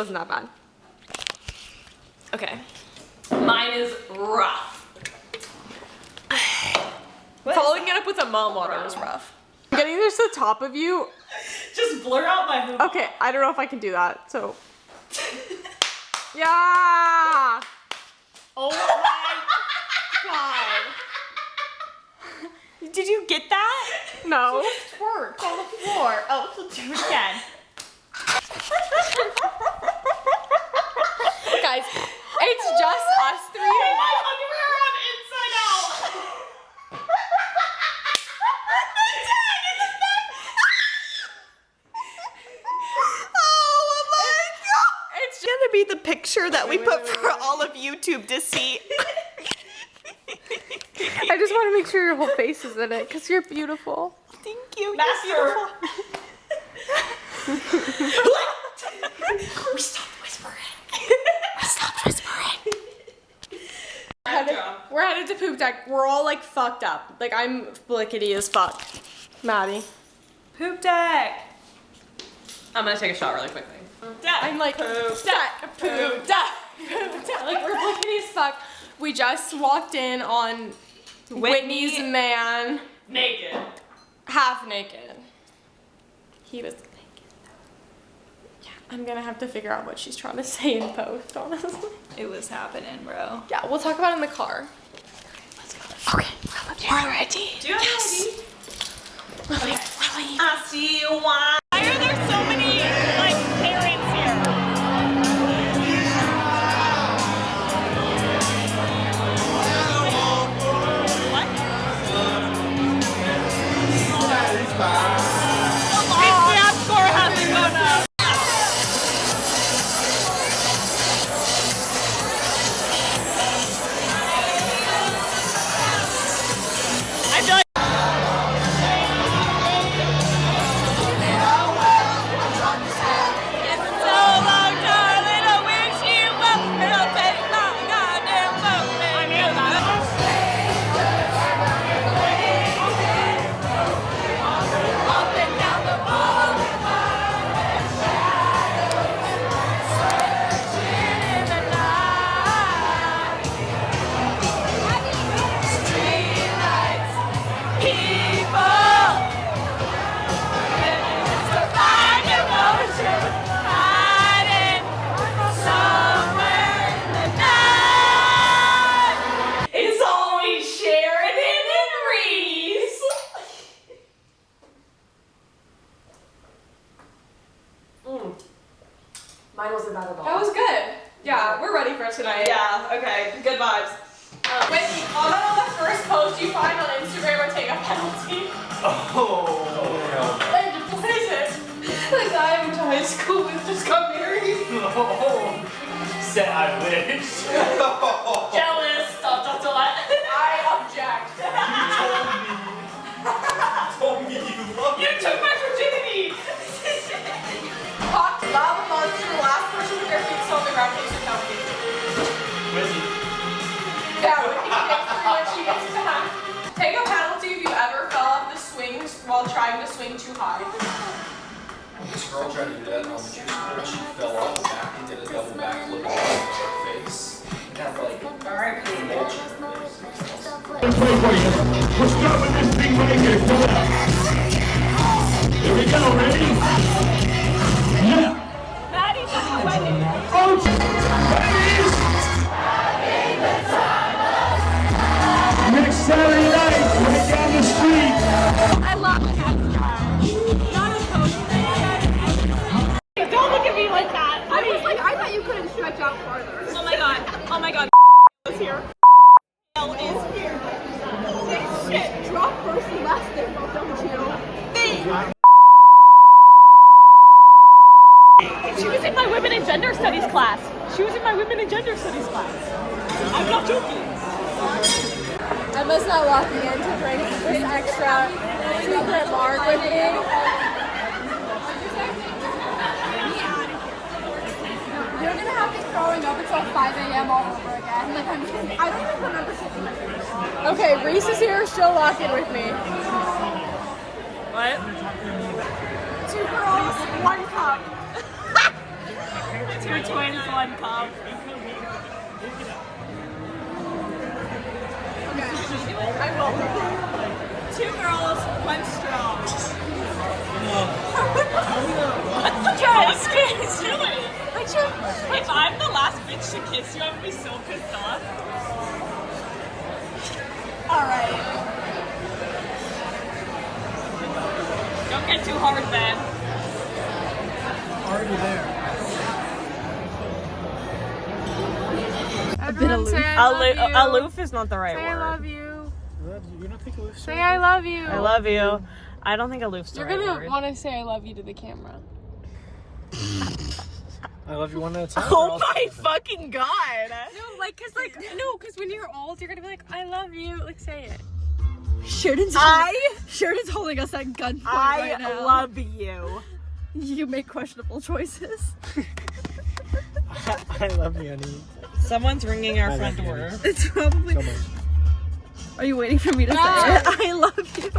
wasn't that bad. Okay. Mine is rough. Following it up with a mom water is rough. Getting this to the top of you. Just blur out my hoop. Okay, I don't know if I can do that, so. Yeah! Oh my god. Did you get that? No. Twerk on the floor. Oh, so do it again. Guys, it's just us three. My underwear on inside out. Oh my god! It's gonna be the picture that we put for all of YouTube to see. I just want to make sure your whole face is in it, because you're beautiful. Thank you. Master. We stopped whispering. We stopped whispering. We're headed to poop deck. We're all like fucked up. Like I'm flickety as fuck. Maddie. Poop deck. I'm gonna take a shot really quickly. I'm like poop deck, poop deck, poop deck. Like we're flickety as fuck. We just walked in on Whitney's man. Naked. Half naked. He was naked. Yeah, I'm gonna have to figure out what she's trying to say in post, honestly. It was happening, bro. Yeah, we'll talk about it in the car. Let's go. Okay, we're ready. Do you have ready? Okay. I see you. Why are there so many like parents here? What? My snap score hasn't gone up. I feel like it's so long, darling. I wish you well. It'll take my goddamn moment. I knew that. Up and down the boulevard, searching in the night. Streetlights, people, to find emotion, hiding somewhere in the night. It's always Sheridan and Reese. Mine wasn't bad at all. That was good. Yeah, we're ready for tonight. Yeah, okay, good vibes. Whitney, comment on the first post you find on Instagram or take a penalty. And what is it? The guy I went to high school with just got married. Said I wish. Jealous. Dot, dot, dot. I object. Told me you love You took my virginity. Hot lava monster, the last person with their feet still on the ground takes a penalty. Whitney. Yeah, Whitney takes three when she gets back. Take a penalty if you ever fell off the swings while trying to swing too high. This girl tried to do that in elementary school. She fell off the back and did a double backflip on her face. And kind of like, alright, We're stopping this thing right here. Pull it up. Here we go. Ready? Yeah. Maddie's on the wedding. Oh, ladies! Next Saturday night, right down the street. I love Cat Star. Not a coach. Don't look at me like that. I was like, I thought you couldn't stretch out farther. Oh my god. Oh my god. Is here. L is here. Holy shit. Drop first and last name, don't you? She was in my women and gender studies class. She was in my women and gender studies class. I'm not joking. Emma's not walking in to drink this extra secret marg with me. You're gonna have me throwing up until 5 a.m. all over again. Like I don't even remember something like this. Okay, Reese is here. She'll walk in with me. What? 2 girls, 1 cup. Two twins, one pup. I will. Two girls, one straw. Guys, if I'm the last bitch to kiss you, I'm gonna be so pissed off. Alright. Don't get too hard, Ben. Already there. Everyone say I love you. Aloof is not the right Say word. I love you. You don't think Aloof's Say I love you. I love you. I don't think Aloof's the You're right gonna word. want to say I love you to the camera. I love you one at a time. Oh my fucking god! No, cause when you're old, you're gonna be like, I love you. Like, say it. Sheridan's holding us at gunpoint right now. I love you. You make questionable choices. I love you, honey. Someone's ringing our front door. It's probably. So much. Are you waiting for me to say it? I love you.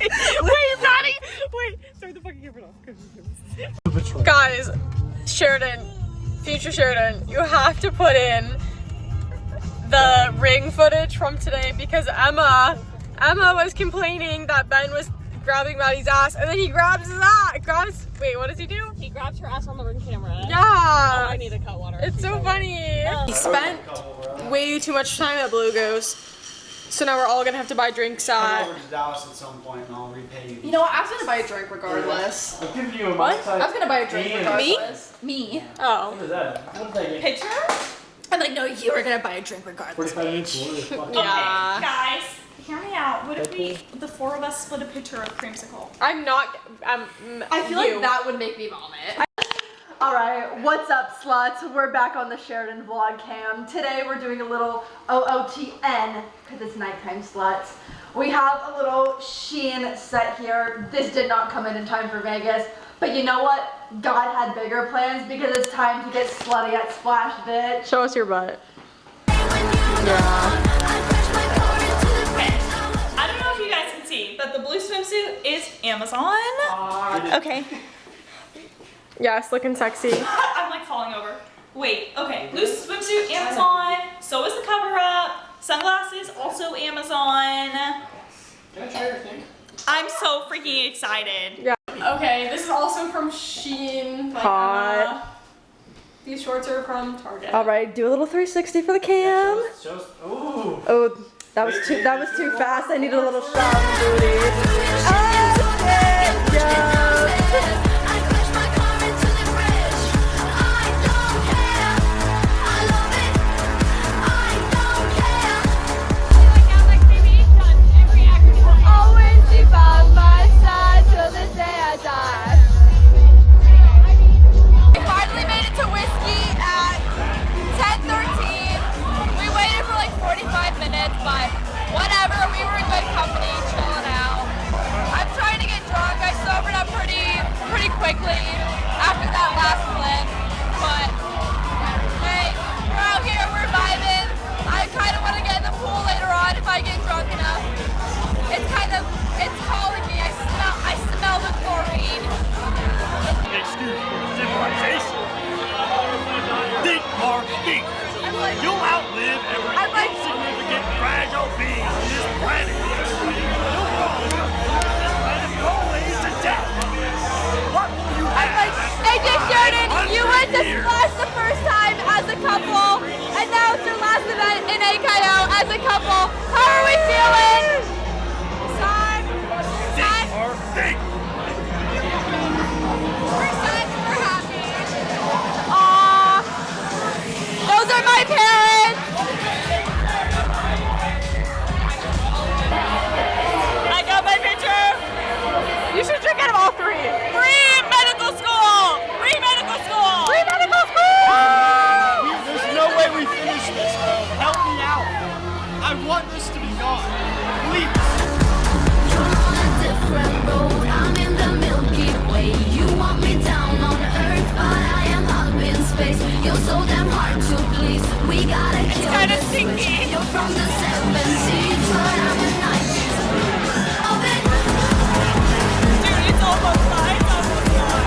Wait, Maddie! Wait, turn the fucking camera off. Guys, Sheridan, future Sheridan, you have to put in the ring footage from today because Emma was complaining that Ben was grabbing Maddie's ass and then he grabs his ass. Wait, what does he do? He grabs her ass on the ring camera. Yeah. Oh, I need a cut water. It's so funny. He spent way too much time at Blue Ghost, so now we're all gonna have to buy drinks Come at. over to Dallas at some point and I'll repay you. You know what? I was gonna buy a drink regardless. I'll give you a What? I was gonna buy a drink Me? regardless. Me? Oh. What is that? What did I get? Picture? I'm like, no, you were gonna buy a drink regardless. 45 minutes? What the fuck? Yeah. Guys, hear me out. What if the four of us split a picture of creamsicle? I'm not. I feel like that would make me vomit. Alright, what's up sluts? We're back on the Sheridan vlog cam. Today we're doing a little OOTN, because it's nighttime sluts. We have a little Shein set here. This did not come in time for Vegas, but you know what? God had bigger plans because it's time to get slutty at Splash, bitch. Show us your butt. I don't know if you guys can see, but the blue swimsuit is Amazon. Okay. Yes, looking sexy. I'm like falling over. Wait, okay. Blue swimsuit, Amazon. So is the cover up. Sunglasses, also Amazon. Can I try your thing? I'm so freaking excited. Yeah. Okay, this is also from Shein. Like, Hot. these shorts are from Target. Alright, do a little 360 for the cam. Shows. Ooh. Oh, that was too fast. I need a little shot, booty. Oh, shit, yeah. Quickly after that last flip, but hey, we're out here, we're vibing. I kind of want to get in the pool later on if I get drunk enough. It's calling me. I smell the chlorine. Excuse for civilization. Think or think. You'll outlive every insignificant fragile being on this planet. You'll roll this planet always to death. What will you have? AJ Sheridan, you went to Splash the first time as a couple, and now it's your last event in AKO as a couple. How are we feeling? Sad. Think or think. We're sad, we're happy. Aww. Those are my parents. I got my picture. You should drink out of all three. Free medical school. Free medical school. Free medical school! There's no way we finish this, bro. Help me out. I want this to be gone. Please. You're on a different road. I'm in the Milky Way. You want me down on earth, but I am up in space. You're so damn hard to please. We gotta kill kinda this stinky. switch. You're from the 70s, but I'm the 90s. Oh, Dude, it's almost gone. It's almost gone.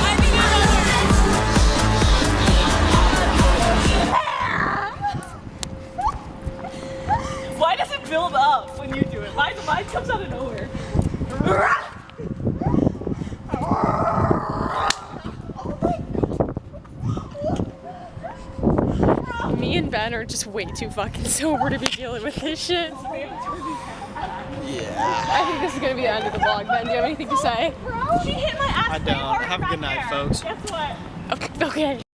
I me and Ben are just way too fucking sober to be dealing with this shit. Yeah. I think this is gonna be the end of the vlog. Ben, do you have anything to say? She hit my ass. I don't. Have a good night, folks. Guess what? Okay.